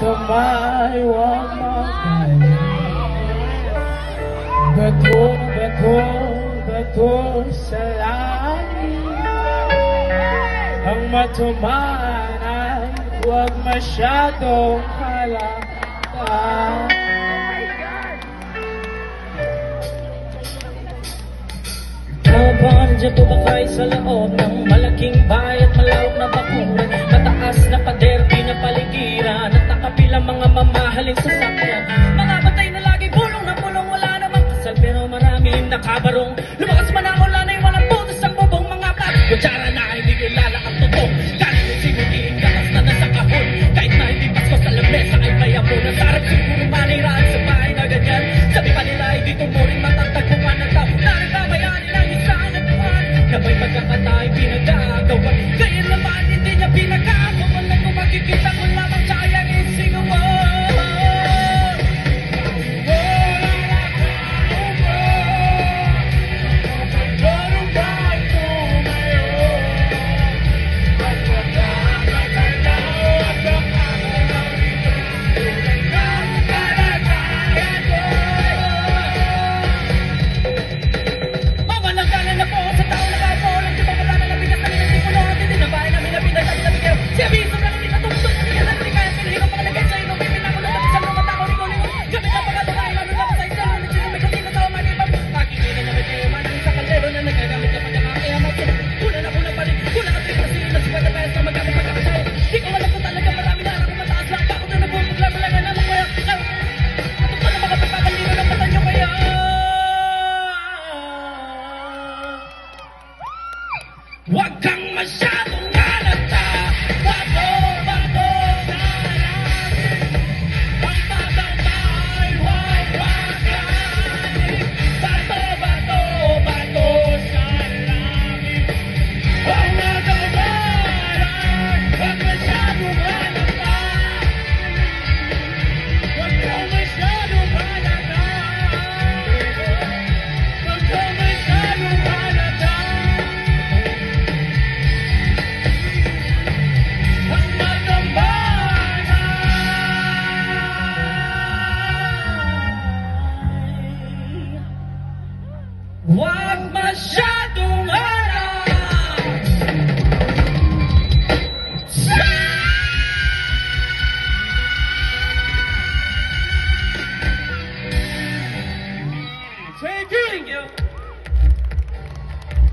matumay, huwag magaling. Bato sa langit. Ang matuman ay huwag masyadong halata. Nandiyan po ba kayo sa loob ng malaking bahay at malawak na bakuran? Mataas na pader, pinapaligiran at nakapilang mga mamahaling sasakyan.